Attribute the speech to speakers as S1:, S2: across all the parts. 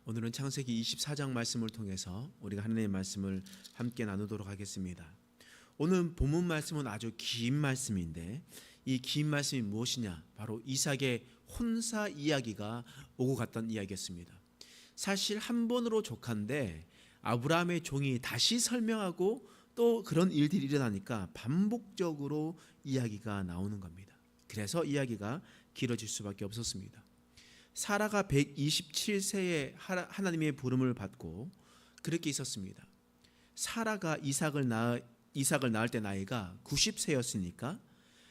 S1: 오늘은 창세기 24장 말씀을 통해서 우리가 하나님의 말씀을 함께 나누도록 하겠습니다. 오늘 본문 말씀은 아주 긴 말씀인데 이 긴 말씀이 무엇이냐? 바로 이삭의 혼사 이야기가 오고 갔던 이야기였습니다. 사실 한 번으로 족한데 아브라함의 종이 다시 설명하고 또 그런 일들이 일어나니까 반복적으로 이야기가 나오는 겁니다. 그래서 이야기가 길어질 수밖에 없었습니다. 사라가 127세에 하나님의 부름을 받고 그렇게 있었습니다. 사라가 이삭을 낳을 때 나이가 90세였으니까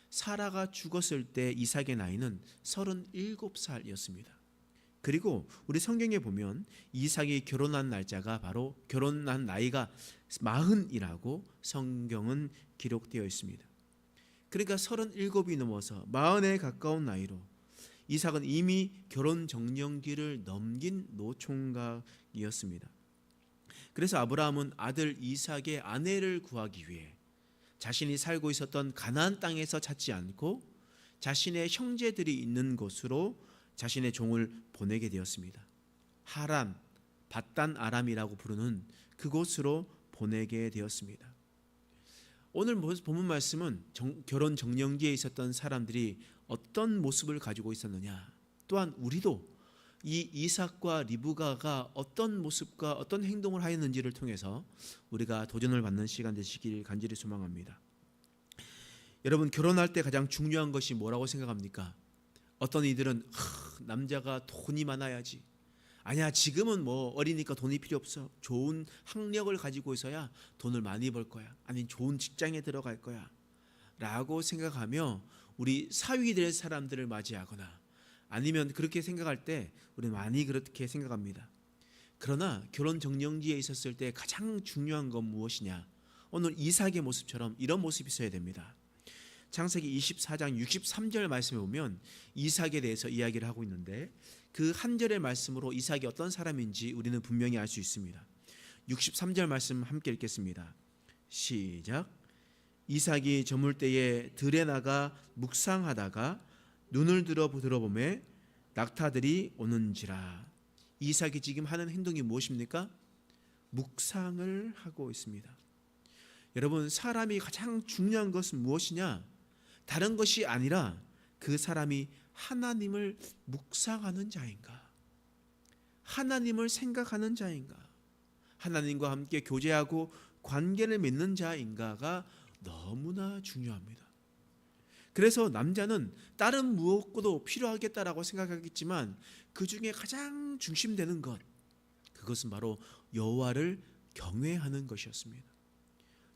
S1: 사라가 죽었을 때 이삭의 나이는 37살이었습니다. 그리고 우리 성경에 보면 이삭이 결혼한 날짜가 바로 결혼한 나이가 40이라고 성경은 기록되어 있습니다. 그러니까 37이 넘어서 40에 가까운 나이로 이삭은 이미 결혼 정년기를 넘긴 노총각이었습니다. 그래서 아브라함은 아들 이삭의 아내를 구하기 위해 자신이 살고 있었던 가나안 땅에서 찾지 않고 자신의 형제들이 있는 곳으로 자신의 종을 보내게 되었습니다. 하란, 밧단 아람이라고 부르는 그곳으로 보내게 되었습니다. 오늘 본문 말씀은 결혼 정년기에 있었던 사람들이 어떤 모습을 가지고 있었느냐, 또한 우리도 이 이삭과 리브가가 어떤 모습과 어떤 행동을 하였는지를 통해서 우리가 도전을 받는 시간 되시길 간절히 소망합니다. 여러분, 결혼할 때 가장 중요한 것이 뭐라고 생각합니까? 어떤 이들은 남자가 돈이 많아야지, 아니야 지금은 뭐 어리니까 돈이 필요 없어, 좋은 학력을 가지고 있어야 돈을 많이 벌 거야, 아니 좋은 직장에 들어갈 거야 라고 생각하며 우리 사위 될 사람들을 맞이하거나 아니면 그렇게 생각할 때 우리는 많이 그렇게 생각합니다. 그러나 결혼 정년기에 있었을 때 가장 중요한 건 무엇이냐? 오늘 이삭의 모습처럼 이런 모습이 있어야 됩니다. 창세기 24장 63절 말씀에 보면 이삭에 대해서 이야기를 하고 있는데 그 한 절의 말씀으로 이삭이 어떤 사람인지 우리는 분명히 알 수 있습니다. 63절 말씀 함께 읽겠습니다. 시작. 이삭이 저물 때에 들에 나가 묵상하다가 눈을 들어보매 낙타들이 오는지라. 이삭이 지금 하는 행동이 무엇입니까? 묵상을 하고 있습니다. 여러분, 사람이 가장 중요한 것은 무엇이냐? 다른 것이 아니라 그 사람이 하나님을 묵상하는 자인가, 하나님을 생각하는 자인가, 하나님과 함께 교제하고 관계를 맺는 자인가가 너무나 중요합니다. 그래서 남자는 다른 무엇도 필요하겠다라고 생각하겠지만 그 중에 가장 중심되는 것, 그것은 바로 여호와를 경외하는 것이었습니다.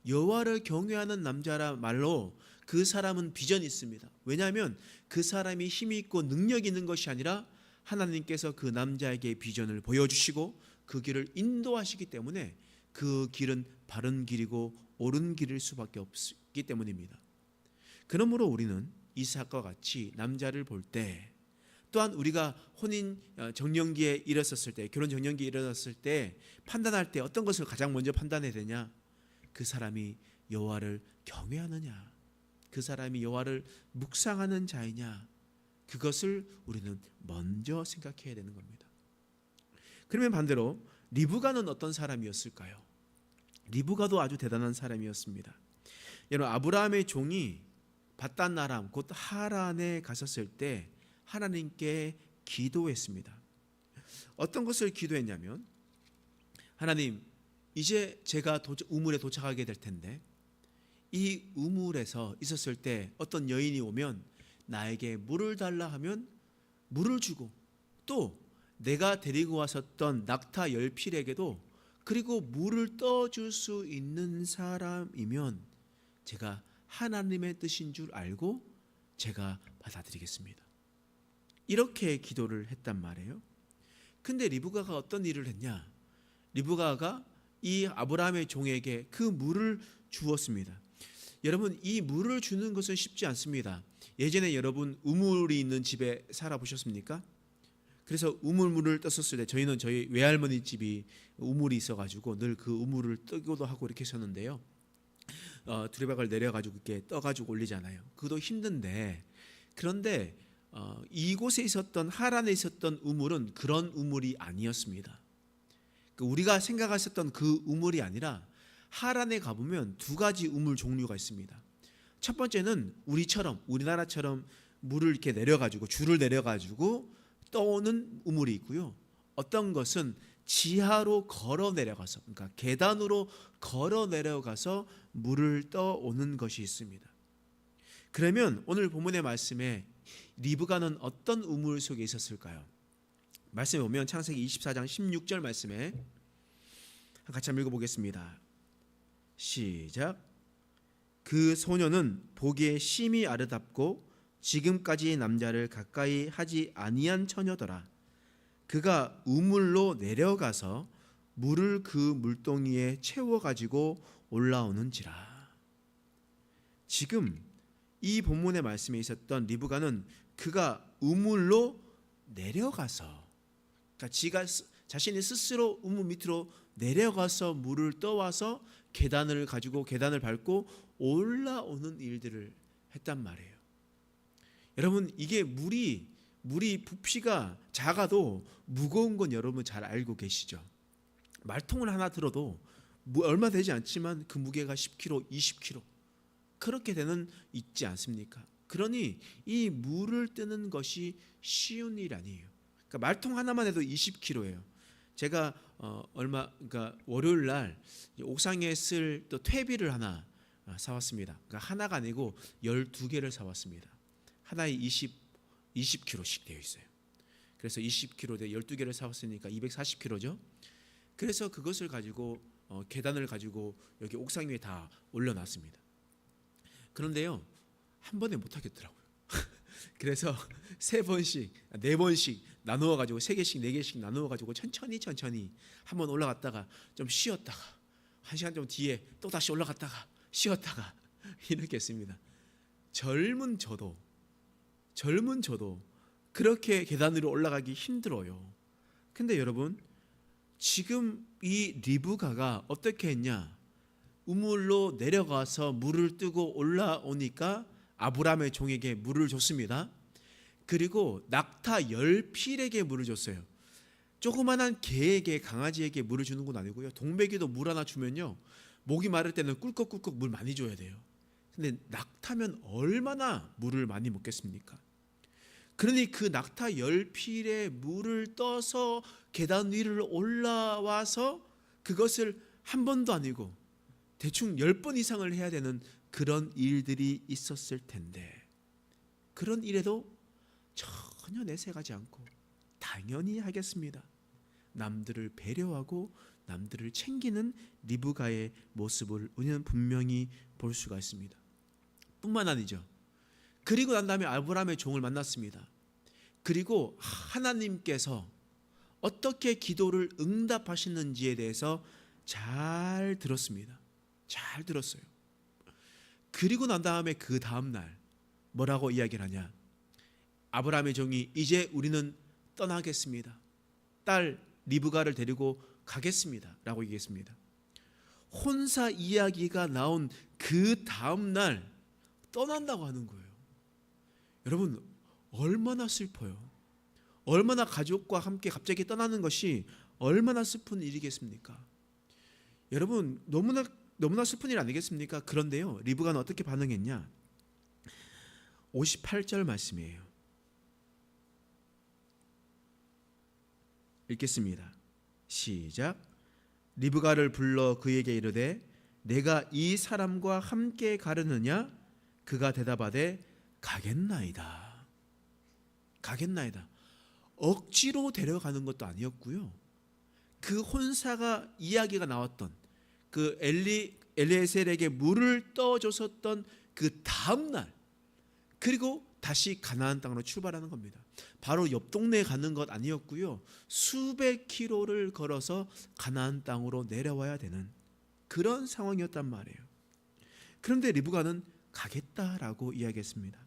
S1: 여호와를 경외하는 남자라 말로 그 사람은 비전이 있습니다. 왜냐하면 그 사람이 힘이 있고 능력이 있는 것이 아니라 하나님께서 그 남자에게 비전을 보여주시고 그 길을 인도하시기 때문에 그 길은 바른 길이고 옳은 길일 수밖에 없기 때문입니다. 그러므로 우리는 이삭과 같이 남자를 볼 때, 또한 우리가 혼인 정년기에 이르렀을 때, 결혼 정년기에 이르렀을 때 판단할 때 어떤 것을 가장 먼저 판단해야 되냐? 그 사람이 여호와를 경외하느냐, 그 사람이 여호와를 묵상하는 자이냐, 그것을 우리는 먼저 생각해야 되는 겁니다. 그러면 반대로 리브가는 어떤 사람이었을까요? 리브가도 아주 대단한 사람이었습니다. 여러분, 아브라함의 종이 밧단 아람 곧 하란에 갔었을 때 하나님께 기도했습니다. 어떤 것을 기도했냐면, 하나님, 이제 제가 우물에 도착하게 될 텐데 이 우물에서 있었을 때 어떤 여인이 오면 나에게 물을 달라 하면 물을 주고, 또 내가 데리고 왔었던 낙타 10필에게도 그리고 물을 떠줄 수 있는 사람이면 제가 하나님의 뜻인 줄 알고 제가 받아들이겠습니다. 이렇게 기도를 했단 말이에요. 근데 리브가가 어떤 일을 했냐? 리브가가 이 아브라함의 종에게 그 물을 주었습니다. 여러분, 이 물을 주는 것은 쉽지 않습니다. 예전에 여러분 우물이 있는 집에 살아보셨습니까? 그래서 우물물을 떴었을 때, 저희는 저희 외할머니 집이 우물이 있어가지고 늘 그 우물을 뜨기도 하고 이렇게 했었는데요. 두레박을 내려가지고 이렇게 떠가지고 올리잖아요. 그것도 힘든데, 그런데 이곳에 있었던 하란에 있었던 우물은 그런 우물이 아니었습니다. 우리가 생각했었던 그 우물이 아니라 하란에 가보면 두 가지 우물 종류가 있습니다. 첫 번째는 우리나라처럼 물을 이렇게 내려가지고 줄을 내려가지고 떠오는 우물이 있고요. 어떤 것은 지하로 걸어 내려가서, 그러니까 계단으로 걸어 내려가서 물을 떠오는 것이 있습니다. 그러면 오늘 본문의 말씀에 리브가는 어떤 우물 속에 있었을까요? 말씀에 보면 창세기 24장 16절 말씀에 같이 한번 읽어보겠습니다. 시작. 그 소녀는 보기에 심히 아름답고 지금까지 남자를 가까이 하지 아니한 처녀더라. 그가 우물로 내려가서 물을 그 물동이에 채워가지고 올라오는지라. 지금 이 본문의 말씀에 있었던 리브가는 그가 우물로 내려가서, 그러니까 자신이 스스로 우물 밑으로 내려가서 물을 떠와서 계단을 밟고 올라오는 일들을 했단 말이에요. 여러분, 이게 물이 부피가 작아도 무거운 건 여러분 잘 알고 계시죠? 말통을 하나 들어도 얼마 되지 않지만 그 무게가 10kg, 20kg 그렇게 되는 있지 않습니까? 그러니 이 물을 뜨는 것이 쉬운 일 아니에요. 그러니까 말통 하나만 해도 20kg예요. 제가 그러니까 월요일 날 옥상에 쓸 또 퇴비를 하나 사왔습니다. 그러니까 하나가 아니고 12개를 사왔습니다. 하나에 20kg씩 되어 있어요. 그래서 20kg 12개를 사왔으니까 240kg죠. 그래서 그것을 가지고 계단을 가지고 여기 옥상 위에 다 올려놨습니다. 그런데요, 한 번에 못 하겠더라고요. 그래서 3번씩, 4번씩 나누어 가지고 3개씩, 4개씩 나누어 가지고 천천히 한번 올라갔다가 좀 쉬었다가 1시간 좀 뒤에 또 다시 올라갔다가 쉬었다가 이렇게 했습니다. 젊은 저도 그렇게 계단 위로 올라가기 힘들어요. 근데 여러분, 지금 이 리브가가 어떻게 했냐? 우물로 내려가서 물을 뜨고 올라오니까 아브라함의 종에게 물을 줬습니다. 그리고 낙타 10필에게 물을 줬어요. 조그만한 개에게, 강아지에게 물을 주는 건 아니고요. 동백이도 물 하나 주면요, 목이 마를 때는 꿀꺽꿀꺽 물 많이 줘야 돼요. 근데 낙타면 얼마나 물을 많이 먹겠습니까? 그러니 그 낙타 10필에 물을 떠서 계단 위를 올라와서 그것을 한 번도 아니고 대충 10번 이상을 해야 되는 그런 일들이 있었을 텐데, 그런 일에도 전혀 내색하지 않고 당연히 하겠습니다. 남들을 배려하고 남들을 챙기는 리브가의 모습을 우리는 분명히 볼 수가 있습니다. 뿐만 아니죠. 그리고 난 다음에 아브라함의 종을 만났습니다. 그리고 하나님께서 어떻게 기도를 응답하시는지에 대해서 잘 들었습니다. 잘 들었어요. 그리고 난 다음에 그 다음 날 뭐라고 이야기를 하냐? 아브라함의 종이 이제 우리는 떠나겠습니다. 딸 리브가를 데리고 가겠습니다 라고 얘기했습니다. 혼사 이야기가 나온 그 다음 날 떠난다고 하는 거예요. 여러분, 얼마나 슬퍼요. 얼마나 가족과 함께 갑자기 떠나는 것이 얼마나 슬픈 일이겠습니까? 여러분, 너무나 슬픈 일 아니겠습니까? 그런데요, 리브가는 어떻게 반응했냐? 58절 말씀이에요. 읽겠습니다. 시작. 리브가를 불러 그에게 이르되 내가 이 사람과 함께 가려느냐? 그가 대답하되 가겠나이다. 가겠나이다. 억지로 데려가는 것도 아니었고요. 그 혼사가 이야기가 나왔던 그 엘리에셀에게 물을 떠줬었던 그 다음 날, 그리고 다시 가나안 땅으로 출발하는 겁니다. 바로 옆 동네에 가는 것 아니었고요. 수백 킬로를 걸어서 가나안 땅으로 내려와야 되는 그런 상황이었단 말이에요. 그런데 리브가는 가겠다라고 이야기했습니다.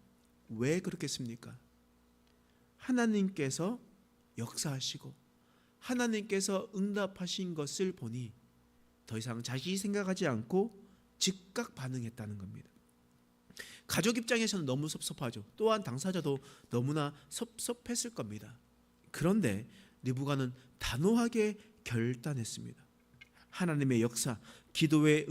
S1: 왜 그렇겠습니까? 하나님께서 역사하시고 하나님께서 응답하신 것을 보니 더 이상 자기 생각하지 않고 즉각 반응했다는 겁니다. 가족 입장에서는 너무 섭섭하죠. 또한 당사자도 너무나 섭섭했을 겁니다. 그런데 리브가는 단호하게 결단했습니다. 하나님의 역사, 기도의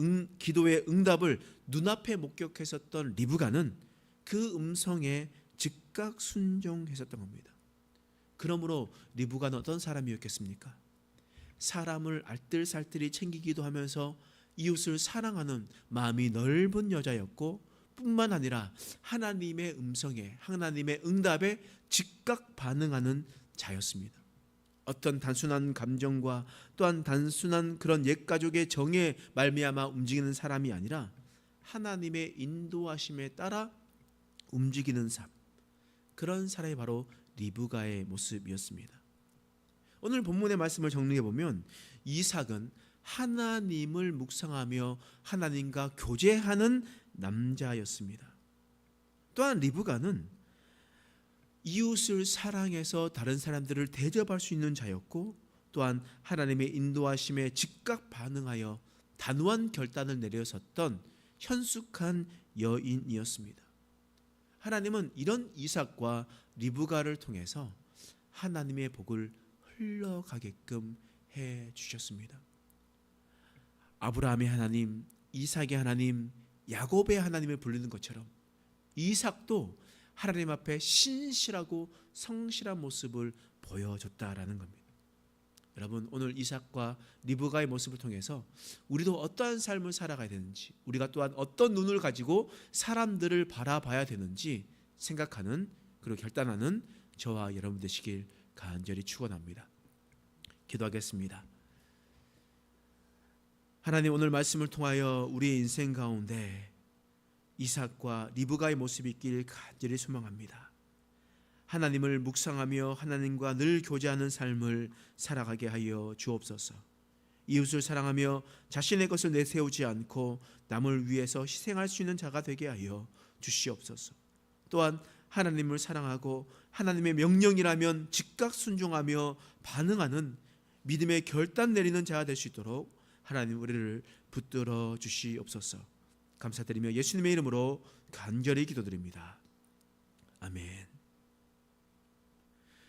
S1: 응답을 눈앞에 목격했었던 리브가는 그 음성에 즉각 순종했었던 겁니다. 그러므로 리브가는 어떤 사람이었겠습니까? 사람을 알뜰살뜰히 챙기기도 하면서 이웃을 사랑하는 마음이 넓은 여자였고, 뿐만 아니라 하나님의 음성에, 하나님의 응답에 즉각 반응하는 자였습니다. 어떤 단순한 감정과 또한 단순한 그런 옛가족의 정에 말미암아 움직이는 사람이 아니라 하나님의 인도하심에 따라 움직이는 삶, 그런 사람이 바로 리브가의 모습이었습니다. 오늘 본문의 말씀을 정리해 보면 이삭은 하나님을 묵상하며 하나님과 교제하는 남자였습니다. 또한 리브가는 이웃을 사랑해서 다른 사람들을 대접할 수 있는 자였고, 또한 하나님의 인도하심에 즉각 반응하여 단호한 결단을 내려섰던 현숙한 여인이었습니다. 하나님은 이런 이삭과 리브가를 통해서 하나님의 복을 흘러가게끔 해 주셨습니다. 아브라함의 하나님, 이삭의 하나님, 야곱의 하나님을 부르는 것처럼 이삭도 하나님 앞에 신실하고 성실한 모습을 보여줬다라는 겁니다. 여러분, 오늘 이삭과 리브가의 모습을 통해서 우리도 어떠한 삶을 살아가야 되는지, 우리가 또한 어떤 눈을 가지고 사람들을 바라봐야 되는지 생각하는, 그리고 결단하는 저와 여러분 되시길 간절히 축원합니다. 기도하겠습니다. 하나님, 오늘 말씀을 통하여 우리의 인생 가운데 이삭과 리브가의 모습이 있길 간절히 소망합니다. 하나님을 묵상하며 하나님과 늘 교제하는 삶을 살아가게 하여 주옵소서. 이웃을 사랑하며 자신의 것을 내세우지 않고 남을 위해서 희생할 수 있는 자가 되게 하여 주시옵소서. 또한 하나님을 사랑하고 하나님의 명령이라면 즉각 순종하며 반응하는 믿음의 결단 내리는 자가 될 수 있도록 하나님 우리를 붙들어 주시옵소서. 감사드리며 예수님의 이름으로 간절히 기도드립니다. 아멘.